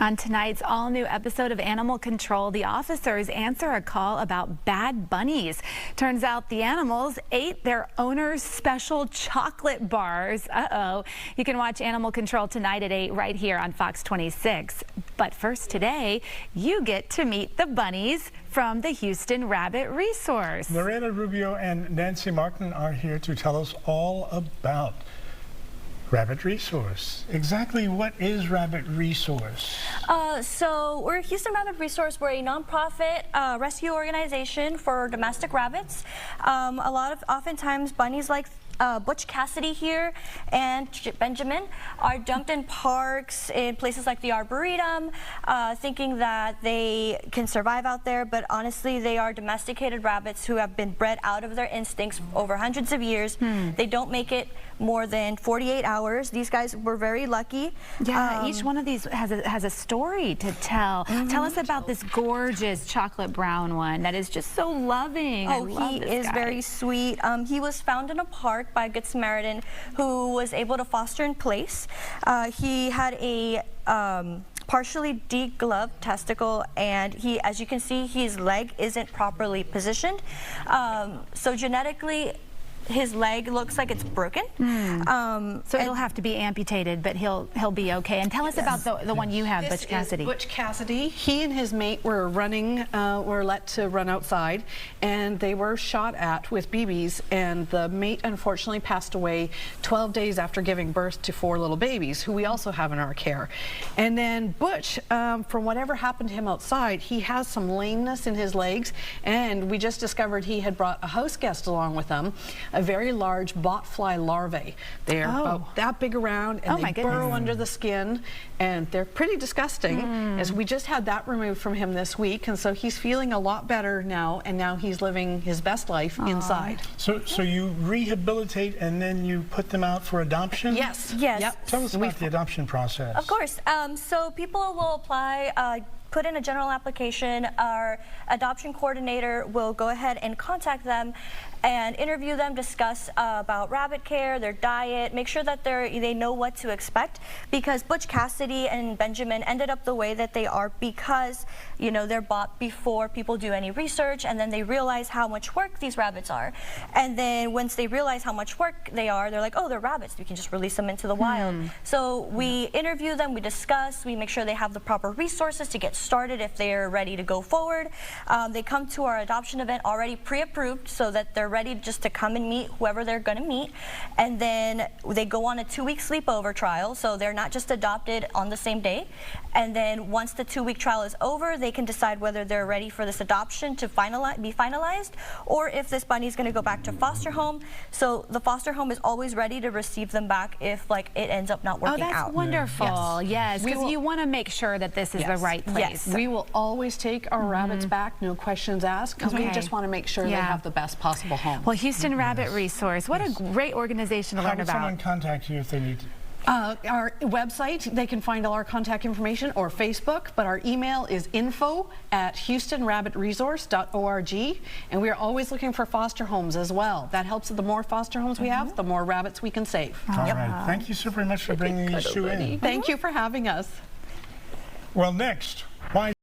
On tonight's all-new episode of Animal Control, the officers answer a call about bad bunnies. Turns out the animals ate their owner's special chocolate bars. Uh-oh. You can watch Animal Control tonight at 8 right here on Fox 26. But first today, you get to meet the bunnies from the Houston Rabbit Resource. Lorena Rubio and Nancy Martin are here to tell us all about Rabbit Resource. Exactly what is Rabbit Resource? So we're Houston Rabbit Resource. We're a nonprofit rescue organization for domestic rabbits. Oftentimes bunnies like Butch Cassidy here and Benjamin are dumped in parks in places like the Arboretum, thinking that they can survive out there, but honestly they are domesticated rabbits who have been bred out of their instincts over hundreds of years. They don't make it more than 48 hours. These guys were very lucky. Yeah, each one of these has a story to tell. Tell us about this gorgeous chocolate brown one that is just so loving. Oh, he is very sweet. He was found in a park by a Good Samaritan who was able to foster in place. He had a partially degloved testicle, and as you can see, his leg isn't properly positioned. So genetically, his leg looks like it's broken. So it'll have to be amputated, but he'll be okay. And tell us about the one you have, Butch Cassidy. Butch Cassidy. He and his mate were let to run outside, and they were shot at with BBs, and the mate unfortunately passed away 12 days after giving birth to 4 little babies, who we also have in our care. And then Butch, from whatever happened to him outside, he has some lameness in his legs, and we just discovered he had brought a house guest along with him, a very large botfly larvae. They're about that big around, and they burrow under the skin, and they're pretty disgusting. As we just had that removed from him this week, and so he's feeling a lot better now, and now he's living his best life inside. So you rehabilitate and then you put them out for adoption? Yes. Yep. Tell us about the adoption process. Of course. So people will apply, put in a general application. Our adoption coordinator will go ahead and contact them and interview them, discuss about rabbit care, their diet, make sure that they know what to expect, because Butch Cassidy and Benjamin ended up the way that they are because, you know, they're bought before people do any research, and then they realize how much work these rabbits are. And then once they realize how much work they are, they're like, oh, they're rabbits, we can just release them into the wild. So we interview them, we discuss, we make sure they have the proper resources to get started if they're ready to go forward. They come to our adoption event already pre-approved so that they're ready just to come and meet whoever they're going to meet, and then they go on a 2-week sleepover trial, so they're not just adopted on the same day. And then once the 2-week trial is over, they can decide whether they're ready for this adoption to be finalized, or if this bunny is going to go back to foster home. So the foster home is always ready to receive them back if it ends up not working out. Oh, that's wonderful. Yes, because you want to make sure that this is the right place. Yes, we will always take our rabbits back, no questions asked, because we just want to make sure they have the best possible home. Well, Houston Rabbit Resource, what a great organization to learn about. How can someone contact you if they need to? Our website, they can find all our contact information, or Facebook, but our email is info@houstonrabbitresource.org, and we are always looking for foster homes as well. That helps. The more foster homes we have, the more rabbits we can save. All right. Thank you so very much for bringing these two in. Thank you for having us. Well, next, why